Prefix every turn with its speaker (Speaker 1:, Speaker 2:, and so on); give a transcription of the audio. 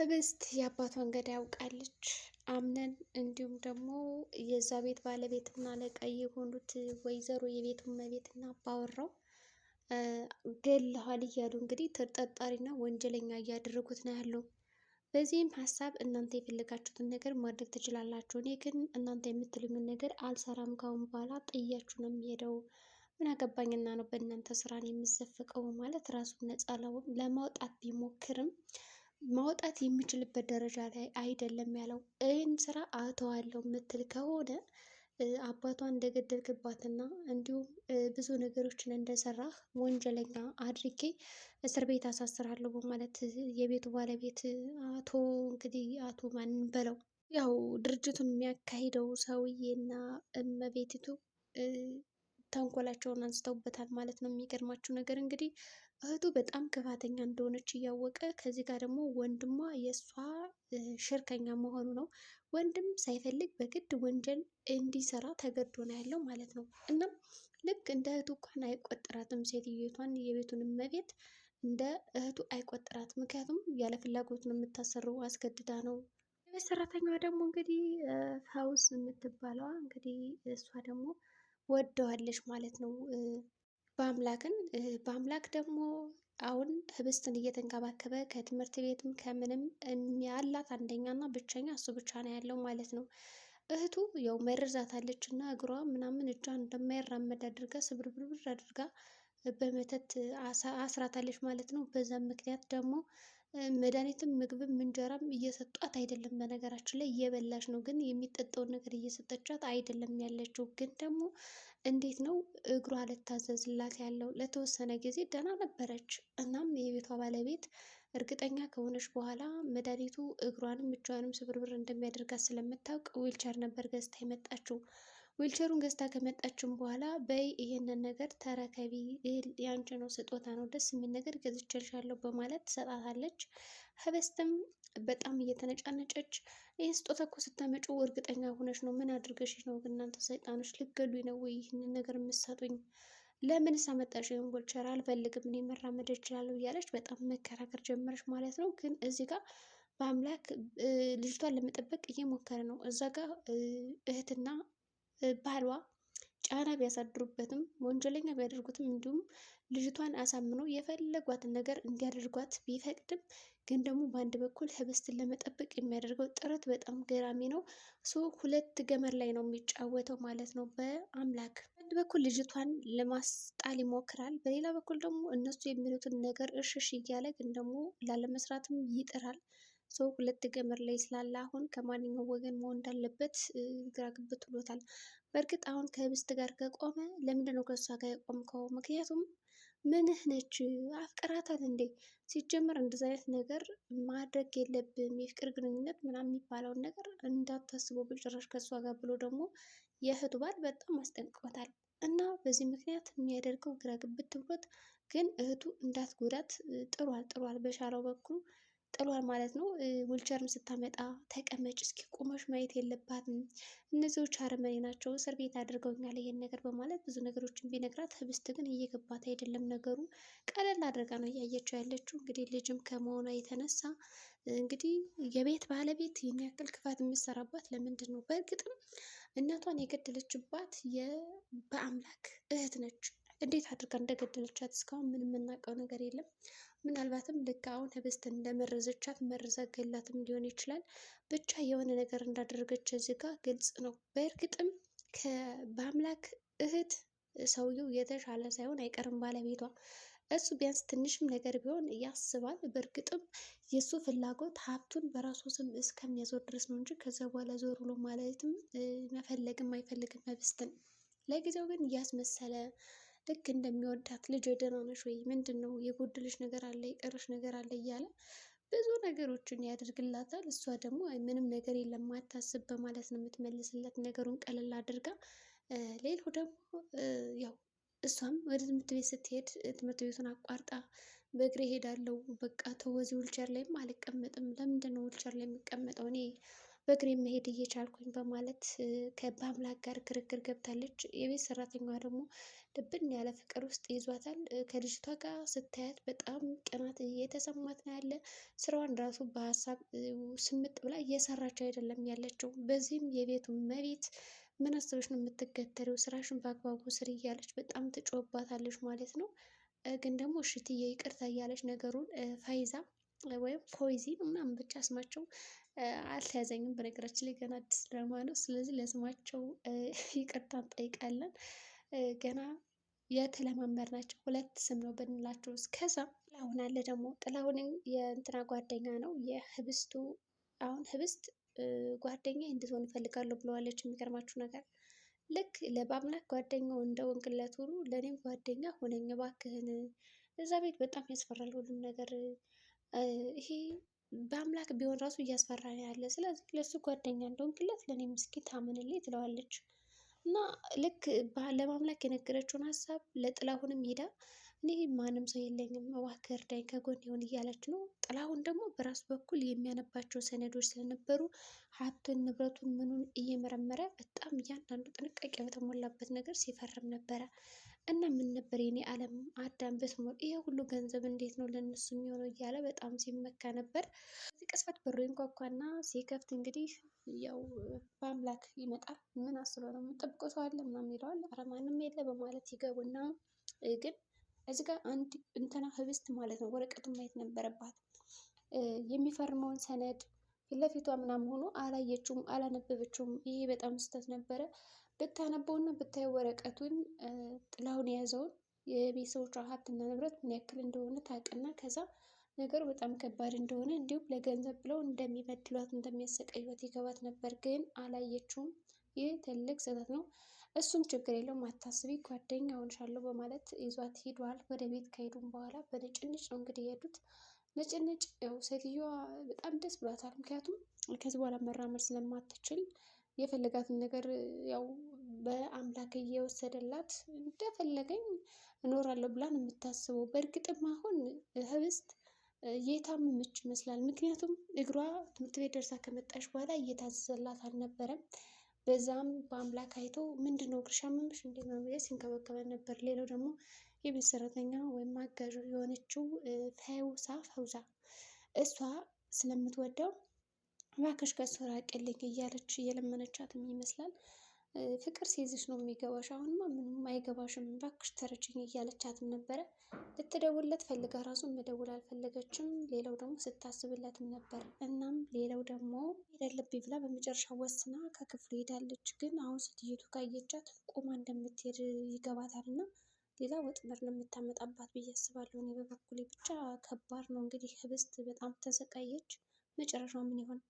Speaker 1: ህብስት የአባቷን ገዳይ ያውቃለች። አምነን እንዲሁም ደግሞ የዛ ቤት ባለቤትና አለቃ የሆኑት ወይዘሮ የቤቱ እመቤትና አባወራው ገለሃል እያሉ እንግዲህ ተጠርጣሪና ወንጀለኛ እያደረጉት ነው ያለው። በዚህም ሀሳብ እናንተ የፈለጋችሁትን ነገር ማድረግ ትችላላችሁ። እኔ ግን እናንተ የምትሉኝን ነገር አልሰራም። ካሁን በኋላ ጥያችሁ ነው የሚሄደው። ምን አገባኝና ነው በእናንተ ስራን የምዘፍቀው ማለት ራሱን ነፃ ለማውጣት ቢሞክርም ማውጣት የሚችልበት ደረጃ ላይ አይደለም ያለው። ይህን ስራ አተዋለሁ የምትል ከሆነ አባቷን እንደገደልክባትና እንዲሁም ብዙ ነገሮችን እንደሰራህ ወንጀለኛ አድርጌ እስር ቤት አሳስራለሁ በማለት የቤቱ ባለቤት አቶ ማን በለው ያው ድርጅቱን የሚያካሂደው ሰውዬና እመቤቲቱ ተንኮላቸውን አንስተውበታል ማለት ነው። የሚገርማችሁ ነገር እንግዲህ እህቱ በጣም ክፋተኛ እንደሆነች እያወቀ ከዚህ ጋር ደግሞ ወንድሟ የእሷ ሽርከኛ መሆኑ ነው። ወንድም ሳይፈልግ በግድ ወንጀል እንዲሰራ ተገዶ ነው ያለው ማለት ነው። እናም ልክ እንደ እህቱ እንኳን አይቆጥራትም። ሴትዮቷን የቤቱን እመቤት እንደ እህቱ አይቆጥራት። ምክንያቱም ያለ ፍላጎት ነው የምታሰራው፣ አስገድዳ ነው። የቤት ሰራተኛዋ ደግሞ እንግዲህ ፈውስ የምትባለዋ እንግዲህ እሷ ደግሞ ወደዋለች ማለት ነው በአምላክ ደግሞ አሁን ህብስትን እየተንከባከበ ከትምህርት ቤትም ከምንም ያላት አንደኛና ብቸኛ እሱ ብቻ ነው ያለው ማለት ነው። እህቱ ያው መርዛታለች እና እግሯ ምናምን እጇን እንደማይራመድ አድርጋ ስብርብርብር አድርጋ በመተት አስራታለች ማለት ነው። በዛም ምክንያት ደግሞ መድኃኒትም ምግብም እንጀራም እየሰጧት አይደለም። በነገራችን ላይ እየበላች ነው፣ ግን የሚጠጣውን ነገር እየሰጠቻት አይደለም ያለችው። ግን ደግሞ እንዴት ነው እግሯ ልታዘዝላት ያለው? ለተወሰነ ጊዜ ደህና ነበረች። እናም የቤቷ ባለቤት እርግጠኛ ከሆነች በኋላ መድኃኒቱ እግሯንም እጇንም ስብርብር እንደሚያደርጋት ስለምታውቅ ዊልቸር ነበር ገዝታ የመጣችው። ዊልቸሩን ገዝታ ከመጣችም በኋላ በይ ይሄንን ነገር ተረከቢ፣ ያንቺ ነው፣ ስጦታ ነው፣ ደስ የሚል ነገር ገዝቼልሻለሁ በማለት ትሰጣታለች። ህብስትም በጣም እየተነጫነጨች ይህ ስጦታ እኮ ስታመጪው እርግጠኛ ሆነች ነው? ምን አድርገሽ ነው? እናንተ ሰይጣኖች ልትገሉኝ ነው ወይ ይህንን ነገር የምትሰጡኝ? ለምን ሳመጣሽ? ይህን ዊልቸር አልፈልግም፣ እኔ መራመድ እችላለሁ እያለች በጣም መከራከር ጀመረች ማለት ነው። ግን እዚህ ጋር በአምላክ ልጅቷን ለመጠበቅ እየሞከረ ነው። እዛ ጋር እህትና ባሏ ጫና ቢያሳድሩበትም ወንጀለኛ ቢያደርጉትም እንዲሁም ልጅቷን አሳምነው የፈለጓትን ነገር እንዲያደርጓት ቢፈቅድም ግን ደግሞ በአንድ በኩል ህብስትን ለመጠበቅ የሚያደርገው ጥረት በጣም ገራሚ ነው። ሁለት ገመድ ላይ ነው የሚጫወተው ማለት ነው በአምላክ። በአንድ በኩል ልጅቷን ለማስጣል ይሞክራል፣ በሌላ በኩል ደግሞ እነሱ የሚሉትን ነገር እሽሽ እያለ ግን ደግሞ ላለመስራትም ይጥራል። ሁለት ገመድ ላይ ስላለ አሁን ከማንኛው ወገን መሆን እንዳለበት ግራ ግብት ብሎታል። በእርግጥ አሁን ከህብስት ጋር ከቆመ ለምንድን ነው ከእሷ ጋር የቆምከው? ምክንያቱም ምንህ ነች? አፍቅራታል እንዴ? ሲጀመር እንደዚ አይነት ነገር ማድረግ የለብም። የፍቅር ግንኙነት ምናምን የሚባለውን ነገር እንዳታስበው በጭራሽ ከእሷ ጋር ብሎ ደግሞ የእህቱ ባል በጣም አስጠንቅቆታል። እና በዚህ ምክንያት የሚያደርገው ግራ ግብት ብሎት ግን እህቱ እንዳትጎዳት ጥሯል በሻለው በኩል ጥሏል ማለት ነው። ዊልቸርም ስታመጣ ተቀመጭ እስኪ ቁመሽ ማየት የለባትም፣ እነዚዎች አረመኔ ናቸው፣ እስር ቤት አድርገውኛል ይሄን ነገር በማለት ብዙ ነገሮችን ቢነግራት ህብስት ግን እየገባት አይደለም ነገሩ። ቀለል አድርጋ ነው እያየችው ያለችው። እንግዲህ ልጅም ከመሆኗ የተነሳ እንግዲህ የቤት ባለቤት ይህን ያክል ክፋት የምትሰራባት ለምንድን ነው? በእርግጥም እናቷን የገደለችባት በአምላክ እህት ነች። እንዴት አድርጋ እንደገደለቻት እስካሁን ምንም የምናውቀው ነገር የለም። ምናልባትም ልክ አሁን ህብስት እንደመረዘቻት መርዛ ገላትም ሊሆን ይችላል። ብቻ የሆነ ነገር እንዳደረገች እዚህ ጋር ግልጽ ነው። በእርግጥም በአምላክ እህት ሰውየው የተሻለ ሳይሆን አይቀርም ባለቤቷ። እሱ ቢያንስ ትንሽም ነገር ቢሆን ያስባል። በእርግጥም የእሱ ፍላጎት ሀብቱን በራሱ ስም እስከሚያዞር ድረስ ነው እንጂ ከዛ በኋላ ዞር ብሎ ማለትም መፈለግም አይፈልግም ህብስትን። ለጊዜው ግን እያስመሰለ ልክ እንደሚወዳት ልጅ ደህና ነሽ ወይ? ምንድን ነው የጎደለሽ ነገር አለ? የቀረሽ ነገር አለ? እያለ ብዙ ነገሮችን ያደርግላታል። እሷ ደግሞ ምንም ነገር የለም አታስብ በማለት ነው የምትመልስለት ነገሩን ቀለል አድርጋ። ሌላው ደግሞ ያው እሷም ወደ ትምህርት ቤት ስትሄድ ትምህርት ቤቱን አቋርጣ በእግሬ ሄዳለሁ፣ በቃ ተወዚ ዊልቸር ላይም አልቀመጥም። ለምንድን ነው ዊልቸር ላይ የሚቀመጠው? እኔ በእግሬ መሄድ እየቻልኩኝ በማለት በአምላክ ጋር ክርክር ገብታለች። የቤት ሰራተኛዋ ደግሞ ድብን ያለ ፍቅር ውስጥ ይዟታል። ከልጅቷ ጋር ስታያት በጣም ቅናት እየተሰማት ነው ያለ። ስራዋን ራሱ በሀሳብ ስምጥ ብላ እየሰራች አይደለም ያለችው። በዚህም የቤቱ መቤት ምን አስበሽ ነው የምትገተሪው? ስራሽን በአግባቡ ስሪ እያለች በጣም ትጮህባታለች ማለት ነው። ግን ደግሞ እሽትዬ ይቅርታ እያለች ነገሩን ፋይዛ ወይም ፎይዚ ምናምን ብቻ ስማቸው አልተያዘኝም። በነገራችን ላይ ገና አዲስ ድራማ ነው። ስለዚህ ለስማቸው ይቅርታ እንጠይቃለን። ገና የተለማመድ ናቸው። ሁለት ስም ነው ብንላቸው። እስከዛ ጥላሁን አለ ደግሞ ጥላሁን የእንትና ጓደኛ ነው የህብስቱ። አሁን ህብስት ጓደኛ እንድትሆን እፈልጋለሁ ብለዋለች። የሚገርማችሁ ነገር ልክ ለበአምላክ ጓደኛው እንደሆንክለት ሁሉ ለእኔም ጓደኛ ሆነኝ እባክህን። እዛ ቤት በጣም ያስፈራል ሁሉም ነገር። ይሄ በአምላክ ቢሆን ራሱ እያስፈራ ነው ያለ። ስለዚህ ለሱ ጓደኛ እንደሆንክለት ለእኔም እስኪ ታምንልኝ ትለዋለች። እና ልክ ለማምላክ የነገረችውን ሀሳብ ለጥላሁንም ሄዳ እኔ ማንም ሰው የለኝም እባክህ እርዳኝ ከጎን ይሁን እያለች ነው። ጥላሁን ደግሞ በራሱ በኩል የሚያነባቸው ሰነዶች ስለነበሩ ሀብቱን ንብረቱን ምኑን እየመረመረ በጣም እያንዳንዱ ጥንቃቄ በተሞላበት ነገር ሲፈርም ነበረ። እና ምን ነበር የኔ ዓለም አዳም ብትሞት ይሄ ሁሉ ገንዘብ እንዴት ነው ለነሱ የሚሆነው እያለ በጣም ሲመካ ነበር። እዚህ ቅስፈት በሩ ይንኳኳና ሲከፍት እንግዲህ ያው በአምላክ ይመጣል። ምን አስበ ነው የምጠብቀው ሰው አለ ምናምን ይለዋል። ኧረ ማንም የለ በማለት ይገቡና ግን እዚህ ጋር አንድ እንትና ህብስት ማለት ነው ወረቀቱን ማየት ነበረባት። የሚፈርመውን ሰነድ ፊት ለፊቷ ምናምን ሆኖ አላየችውም፣ አላነበበችውም። ይሄ በጣም ስህተት ነበረ። ብታነበውና ብታየው ወረቀቱን ጥላሁን የያዘውን የቤተሰቦቿ ሀብትና ንብረት ምን ያክል እንደሆነ ታውቅና ከዛ ነገሩ በጣም ከባድ እንደሆነ እንዲሁም ለገንዘብ ብለው እንደሚበድሏት እንደሚያሰቃዩት ይገባት ነበር። ግን አላየችውም። ይህ ትልቅ ስህተት ነው። እሱም ችግር የለውም አታስቢ ጓደኛ ሆንሻለሁ በማለት ይዟት ሂዷል። ወደ ቤት ከሄዱም በኋላ በንጭንጭ ነው እንግዲህ የሄዱት። ንጭንጭ ያው ሴትዮዋ በጣም ደስ ብሏታል። ምክንያቱም ከዚህ በኋላ መራመድ ስለማትችል የፈለጋትን ነገር ያው በአምላክ እየወሰደላት እንደፈለገኝ እኖራለሁ ብላ ነው የምታስበው። በእርግጥም አሁን ህብስት እየታመመች ይመስላል። ምክንያቱም እግሯ ትምህርት ቤት ደርሳ ከመጣች በኋላ እየታዘዘላት አልነበረም። በዛም በአምላክ አይቶ ምንድነው እግርሽ አመመሽ እንዴ ነው ብዬ ሲንከባከበን ነበር። ሌላው ደግሞ የቤት ሰራተኛ ወይም አጋዥ የሆነችው ፈውዛ እሷ ስለምትወደው እባክሽ ከሱ ራቅልኝ እያለች እየለመነቻትም ይመስላል። ፍቅር ሲይዝሽ ነው የሚገባሽ፣ አሁንማ ምንም አይገባሽም እባክሽ ተረጅኝ እያለቻትም ነበረ። ልትደውልለት ፈልጋ ራሱን መደውል አልፈለገችም። ሌላው ደግሞ ስታስብለትም ነበር። እናም ሌላው ደግሞ ሄዳለብኝ ብላ በመጨረሻ ወስና ከክፍሉ ሄዳለች። ግን አሁን ሴትዮቱ ካየቻት ቆማ እንደምትሄድ ይገባታል እና ሌላ ወጥመድ ነው የምታመጣባት ብዬ አስባለሁ። እኔ በበኩሌ ብቻ ከባድ ነው እንግዲህ ህብስት በጣም ተሰቃየች። መጨረሻው ምን ይሆን?